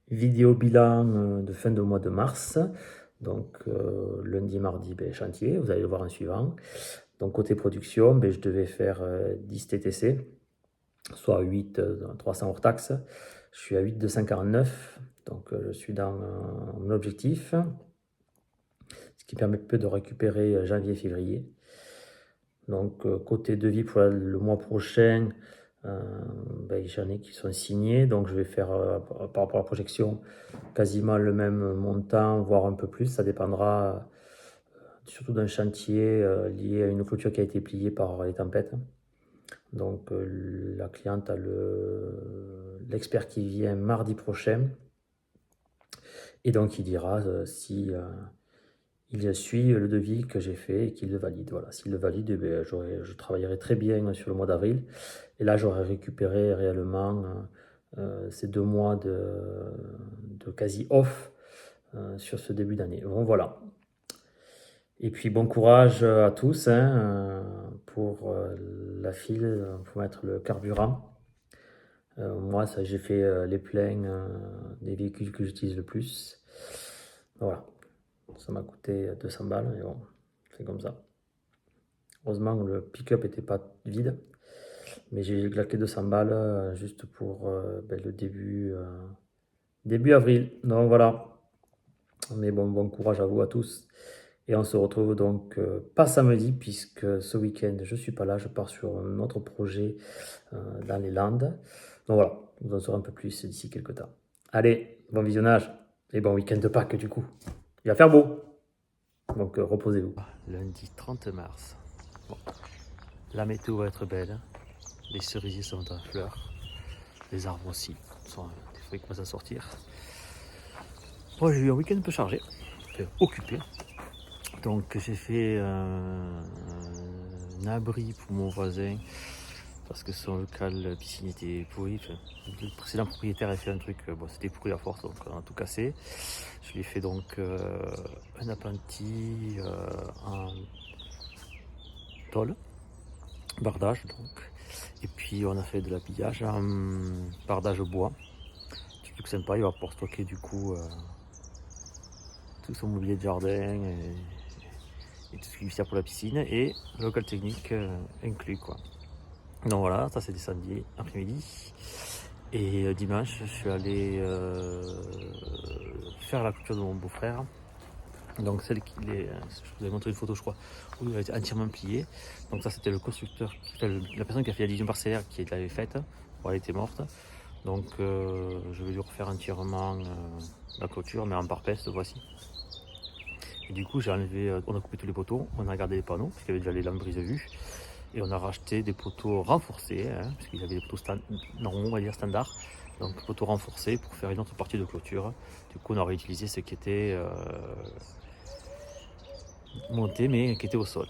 Vidéo bilan de fin de mois de mars. Donc lundi, mardi, chantier, vous allez le voir en suivant. Donc côté production, je devais faire 10 TTC, soit 8 300 hors taxe. Je suis à 8 249, donc je suis dans mon objectif, ce qui permet peu de récupérer janvier-février. Donc côté devis pour le mois prochain, j'en ai qui sont signés, donc je vais faire par rapport à la projection quasiment le même montant, voire un peu plus. Ça dépendra surtout d'un chantier lié à une clôture qui a été pliée par les tempêtes. Donc la cliente a l'expert qui vient mardi prochain, et donc il dira si il suit le devis que j'ai fait et qu'il le valide. Voilà. S'il le valide, je travaillerai très bien sur le mois d'avril. Et là, j'aurai récupéré réellement ces 2 mois de quasi off sur ce début d'année. Bon, voilà. Et puis, bon courage à tous pour la file, pour mettre le carburant. Moi, ça, j'ai fait les pleins des véhicules que j'utilise le plus. Voilà. Ça m'a coûté 200 balles, mais bon, c'est comme ça. Heureusement, le pick-up n'était pas vide, mais j'ai claqué 200 balles juste pour le début avril. Donc voilà. Mais bon courage à vous à tous. Et on se retrouve donc pas samedi, puisque ce week-end je suis pas là, je pars sur un autre projet dans les Landes. Donc voilà, vous en saurez un peu plus d'ici quelques temps. Allez, bon visionnage et bon week-end de Pâques du coup. Il va faire beau, donc reposez-vous. Lundi 30 mars. Bon, la météo va être belle, les cerisiers sont en fleurs, les arbres aussi, des fruits commencent à sortir. Moi j'ai eu un week-end un peu chargé, occupé. Donc j'ai fait un abri pour mon voisin parce que son local piscine était pourri. Enfin, le précédent propriétaire a fait un truc, c'était pourri à force, donc on a tout cassé. Je lui ai fait donc un appentis en tôle, bardage donc. Et puis on a fait de l'habillage en bardage bois. C'est plus que sympa, il va pouvoir stocker du coup tout son mobilier de jardin et tout ce qui sert pour la piscine et le local technique inclus quoi. Donc voilà, ça c'est des samedis après-midi. Et dimanche, je suis allé faire la clôture de mon beau-frère. Donc celle qui est, je vous avais montré une photo je crois, où elle était entièrement pliée. Donc ça c'était le constructeur, la personne qui a fait la division parcellaire qui l'avait faite. Bon, elle était morte. Donc je vais lui refaire entièrement la clôture, mais en parpaing cette fois-ci. Et du coup j'ai enlevé, on a coupé tous les poteaux, on a gardé les panneaux, parce qu'il y avait déjà les lampes brise vue. Et on a racheté des poteaux renforcés, parce qu'ils avaient des poteaux normaux, on va dire standard. Donc poteaux renforcés pour faire une autre partie de clôture. Du coup on a réutilisé ce qui était monté mais qui était au sol.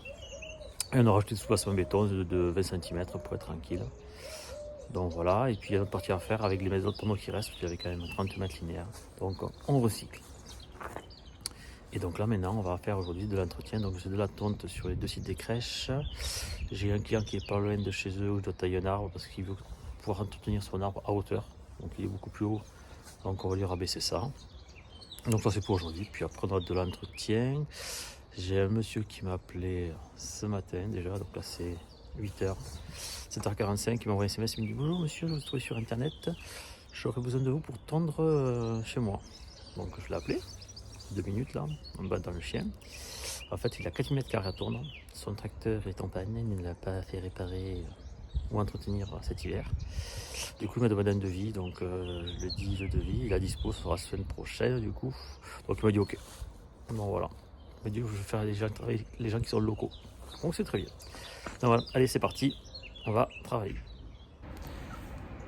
Et on a rajouté des sous-bassements béton de 20 cm pour être tranquille. Donc voilà, et puis il y a d'autres parties à faire avec les autres panneaux qui restent, parce qu'il y avait quand même 30 mètres linéaires. Donc on recycle. Et donc là maintenant on va faire aujourd'hui de l'entretien. Donc j'ai de la tonte sur les 2 sites des crèches. J'ai un client qui est pas loin de chez eux où je dois tailler un arbre parce qu'il veut pouvoir entretenir son arbre à hauteur. Donc il est beaucoup plus haut. Donc on va lui rabaisser ça. Donc ça c'est pour aujourd'hui. Puis après on aura de l'entretien. J'ai un monsieur qui m'a appelé ce matin déjà. Donc là c'est 8h. 7h45, il m'a envoyé un SMS, il me dit bonjour monsieur, je vous trouve sur internet. J'aurais besoin de vous pour tondre chez moi. Donc je l'ai appelé. 2 minutes là, en bas dans le chien. En fait, il a 4 mètres carrés à tourner. Son tracteur est en panne, il ne l'a pas fait réparer ou entretenir cet hiver. Du coup, il m'a demandé un devis, donc je lui ai dit le devis, il a dispo, ça sera la semaine prochaine du coup. Donc il m'a dit ok. Bon voilà. Il m'a dit je vais faire travailler les gens qui sont locaux. Donc c'est très bien. Donc voilà, allez c'est parti, on va travailler.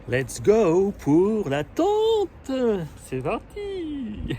Let's go pour la tente. C'est parti.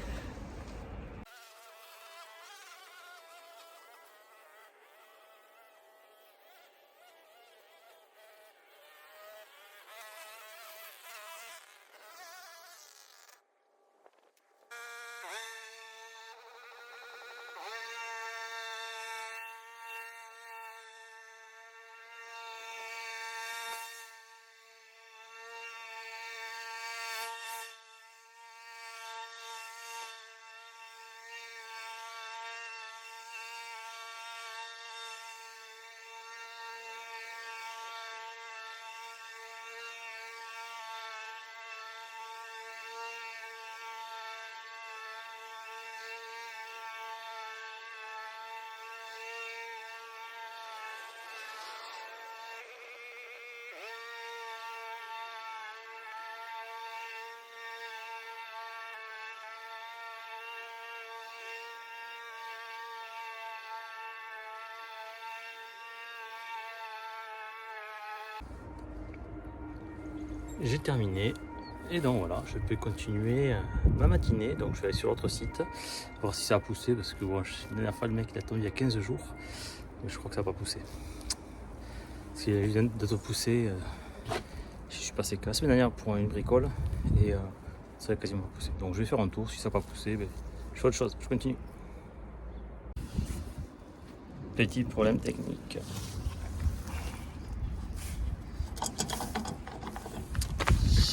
j'ai terminé. Et donc voilà, je peux continuer ma matinée. Donc je vais aller sur l'autre site, voir si ça a poussé. Parce que bon, la dernière fois, le mec il a attendu il y a 15 jours. Mais je crois que ça n'a pas poussé. Parce qu'il vient d'être poussé. Je suis passé que la semaine dernière pour une bricole. Et ça a quasiment pas poussé. Donc je vais faire un tour. Si ça n'a pas poussé, ben, je fais autre chose. Je continue. Petit problème technique.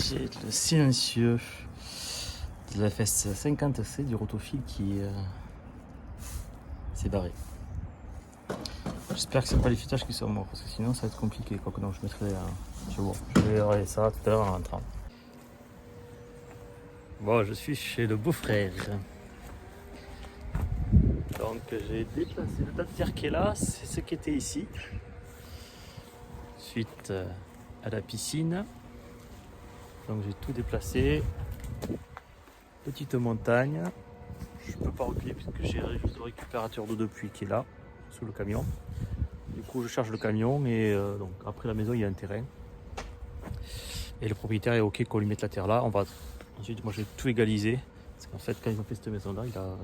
J'ai le silencieux de la FS50C du Rotofil qui s'est barré. J'espère que c'est pas les filtrages qui sont morts parce que sinon ça va être compliqué. Quoi que non, je mettrai. Je vais regarder ça tout à l'heure en rentrant. Bon, je suis chez le beau-frère. Donc j'ai déplacé le tas de terre qui est là, c'est ce qui était ici. Suite à la piscine. Donc j'ai tout déplacé. Petite montagne. Je peux pas reculer puisque j'ai juste le récupérateur d'eau de pluie qui est là, sous le camion. Du coup je charge le camion et donc après la maison il y a un terrain. Et le propriétaire est ok qu'on lui mette la terre là. Ensuite moi je vais tout égaliser. Parce qu'en fait quand ils ont fait cette maison là, il a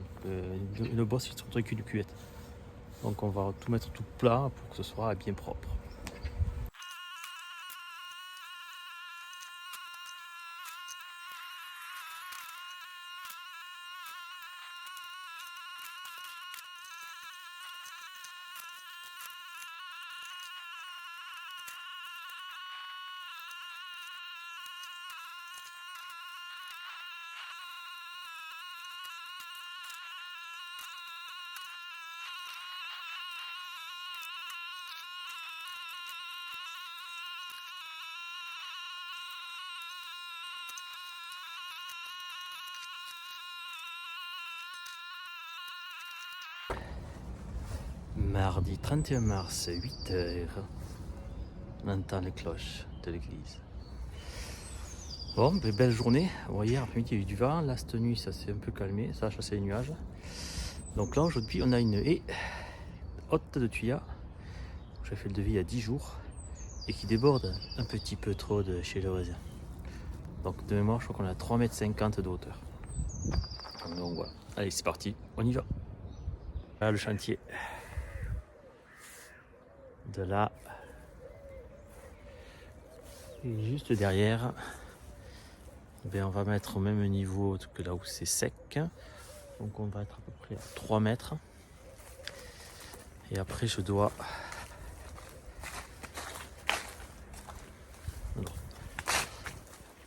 une bosse qui se retrouve avec une cuvette. Donc on va tout mettre tout plat pour que ce soit bien propre. Mardi 31 mars, 8h, on entend les cloches de l'église. Bon, belle journée. Bon, hier après-midi il y a eu du vent, là cette nuit ça s'est un peu calmé, ça a chassé les nuages. Donc là aujourd'hui on a une haie haute de tuyas, j'ai fait le devis il y a 10 jours, et qui déborde un petit peu trop de chez le voisin. Donc de mémoire je crois qu'on a 3,50 m de hauteur. Donc voilà, allez c'est parti, on y va. Là le chantier. De là et juste derrière, on va mettre au même niveau que là où c'est sec. Donc on va être à peu près à 3 mètres. Et après je dois... Alors,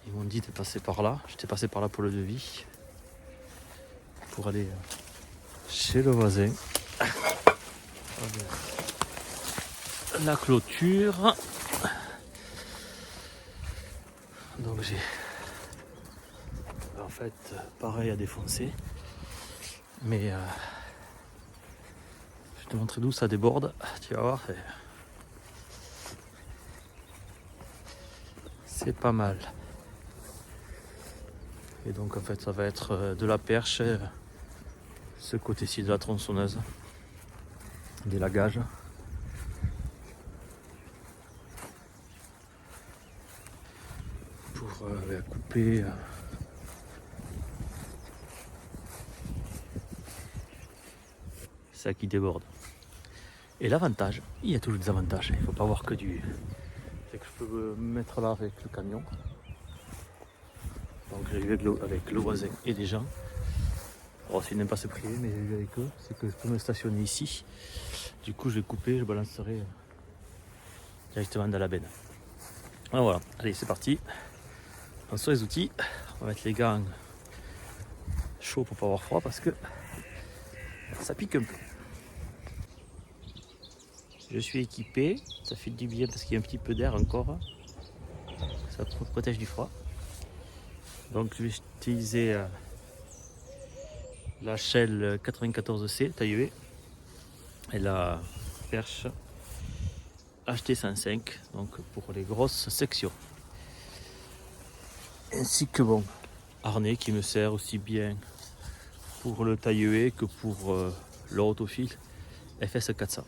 ils m'ont dit de passer par là. J'étais passé par là pour le devis. Pour aller chez le voisin. La clôture. Donc j'ai... En fait, pareil à défoncer. Mais... je vais te montrer d'où ça déborde. Tu vas voir. C'est pas mal. Et donc en fait ça va être de la perche, ce côté-ci de la tronçonneuse, des lagages. Pour couper ça qui déborde. Et l'avantage, il y a toujours des avantages, il ne faut pas voir que du... C'est que je peux me mettre là avec le camion. Donc j'ai vu avec le voisin et des gens. Alors s'ils n'aiment pas se priver, mais j'ai vu avec eux, c'est que je peux me stationner ici. Du coup je vais couper, je balancerai directement dans la benne. Voilà, allez c'est parti. On sort les outils, on va mettre les gants chauds pour pas avoir froid parce que ça pique un peu. Je suis équipé, ça fait du bien parce qu'il y a un petit peu d'air encore. Ça protège du froid. Donc je vais utiliser la Shell 94C taillée et la perche HT105 donc pour les grosses sections. Ainsi que bon harnais qui me sert aussi bien pour le taille-haie que pour le Rotofil FS400.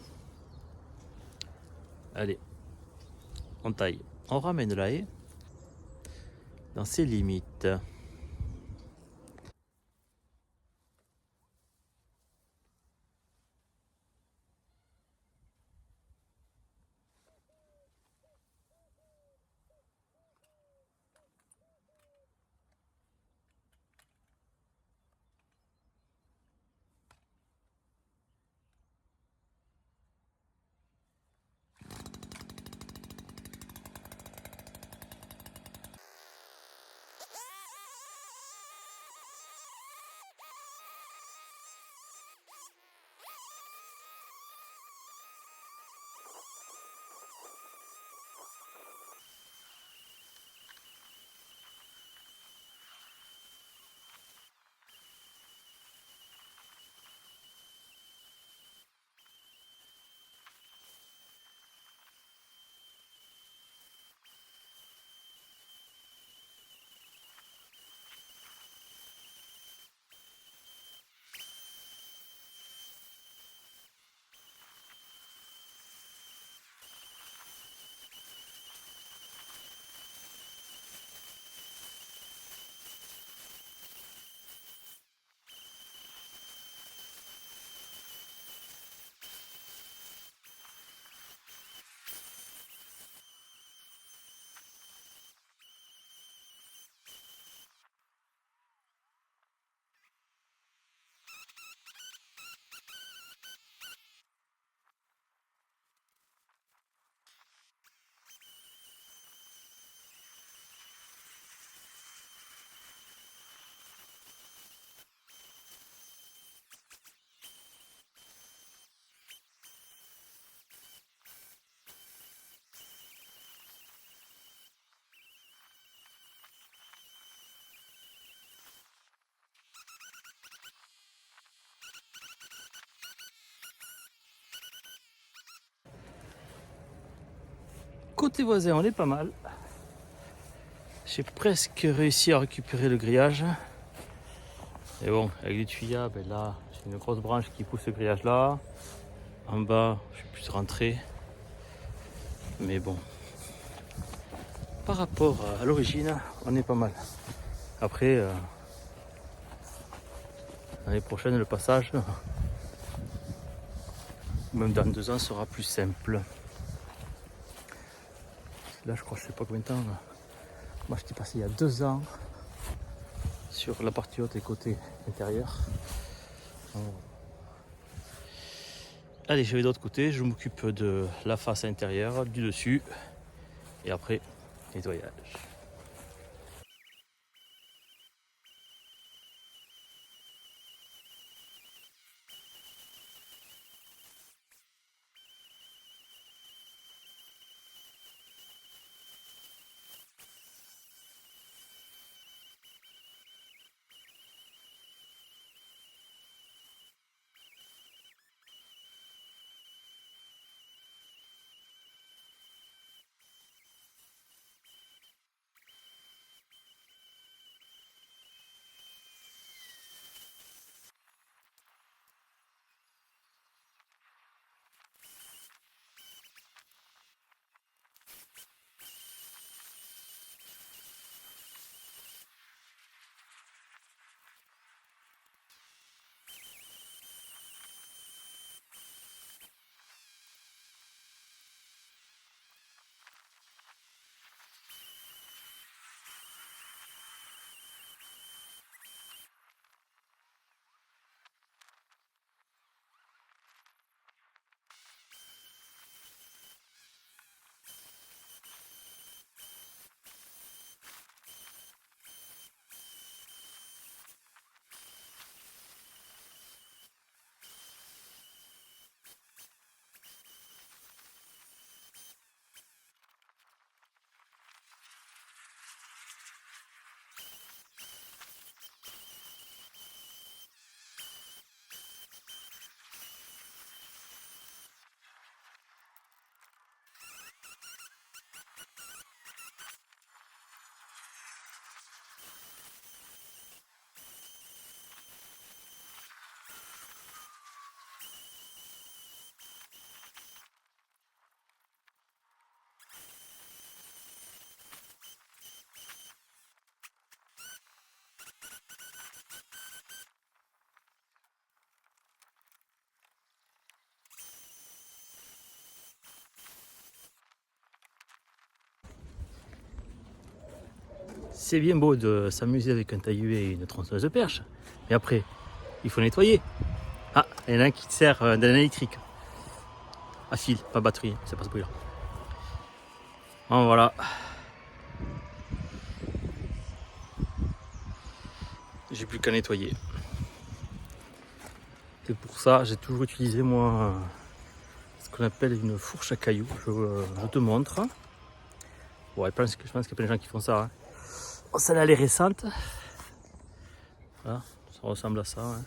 Allez, on taille, on ramène la haie dans ses limites. Côté voisin, on est pas mal. J'ai presque réussi à récupérer le grillage. Et bon, avec les tuyas, ben là, j'ai une grosse branche qui pousse ce grillage là. En bas, je suis plus rentré. Mais bon, par rapport à l'origine, on est pas mal. Après, l'année prochaine, le passage, même dans 2 ans, sera plus simple. Là, je crois, je sais pas combien de temps. Moi, j'étais passé il y a 2 ans sur la partie haute et côté intérieur. Allez, je vais de l'autre côté, je m'occupe de la face intérieure, du dessus, et après, nettoyage. C'est bien beau de s'amuser avec un tailluet et une tronçonneuse de perche, mais après, il faut nettoyer. Ah, il y en a un qui sert d'un électrique. À fil, pas batterie, c'est pas ce bruit là. Bon, voilà. J'ai plus qu'à nettoyer. Et pour ça, j'ai toujours utilisé moi ce qu'on appelle une fourche à cailloux. Je te montre. Ouais, je pense qu'il y a plein de gens qui font ça. Hein. Oh, celle-là, elle est récente. Voilà, ça ressemble à ça. Hein.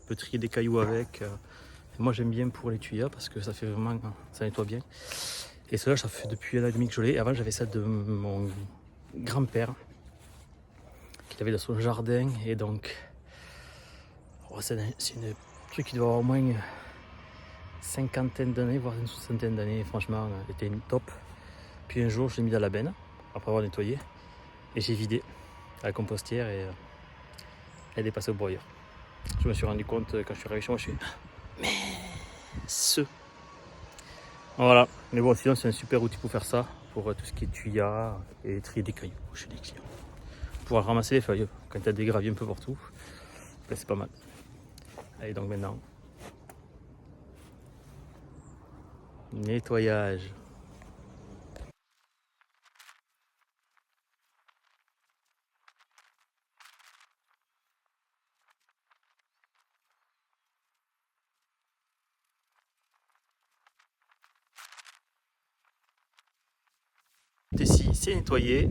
Tu peux trier des cailloux avec. Et moi, j'aime bien pour les tuyaux parce que ça fait vraiment, ça nettoie bien. Et cela, ça fait depuis 1 an et demi que je l'ai. Avant, j'avais ça de mon grand-père qu'il avait dans son jardin. Et donc, oh, c'est un truc qui doit avoir au moins une cinquantaine d'années, voire une soixantaine d'années. Franchement, elle était une top. Puis un jour, je l'ai mis dans la benne après avoir nettoyé. Et j'ai vidé à la compostière et elle est passée au broyeur. Je me suis rendu compte quand je suis arrivé chez moi, je suis mais ce. Voilà. Mais bon, sinon, c'est un super outil pour faire ça, pour tout ce qui est tuyas et trier des cailloux chez les clients. Pouvoir ramasser les feuilles quand il y a des graviers un peu partout, ben, c'est pas mal. Allez, donc maintenant, nettoyage. Ici, c'est nettoyé.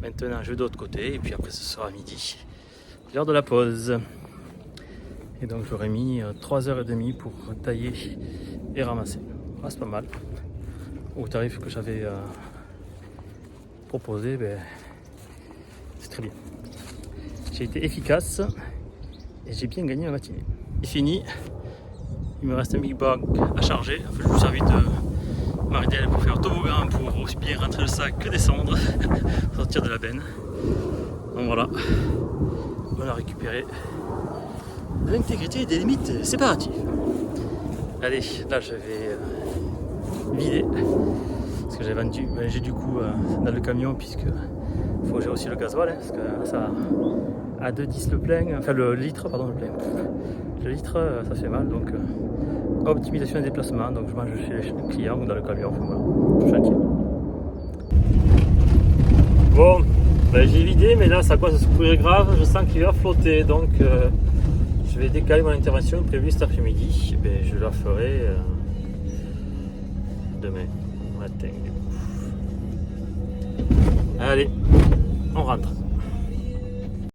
Maintenant, je vais de l'autre côté et puis après, ce sera midi. L'heure de la pause. Et donc, j'aurais mis 3h30 pour tailler et ramasser. Ah, c'est pas mal. Au tarif que j'avais proposé, ben, c'est très bien. J'ai été efficace et j'ai bien gagné la matinée. C'est fini. Il me reste un big bag à charger. Enfin, je me servis de Maridel pour faire toboggan pour aussi bien rentrer le sac que descendre, sortir de la benne. Donc voilà, on a récupéré l'intégrité des limites séparatives. Allez, là je vais vider ce que j'ai vendu. J'ai du coup dans le camion puisque il faut gérer aussi le gasoil, hein, parce que ça à 2,10 le plein, enfin le litre, pardon, le plein. Le litre, ça fait mal, donc optimisation des déplacements, donc je mange chez le client ou dans le camion, enfin voilà, chantier. Bon, ben, j'ai vidé, mais là ça commence à se courir grave, je sens qu'il va flotter, donc je vais décaler mon intervention prévue cet après-midi. Ben, je la ferai demain matin du coup. Allez, on rentre.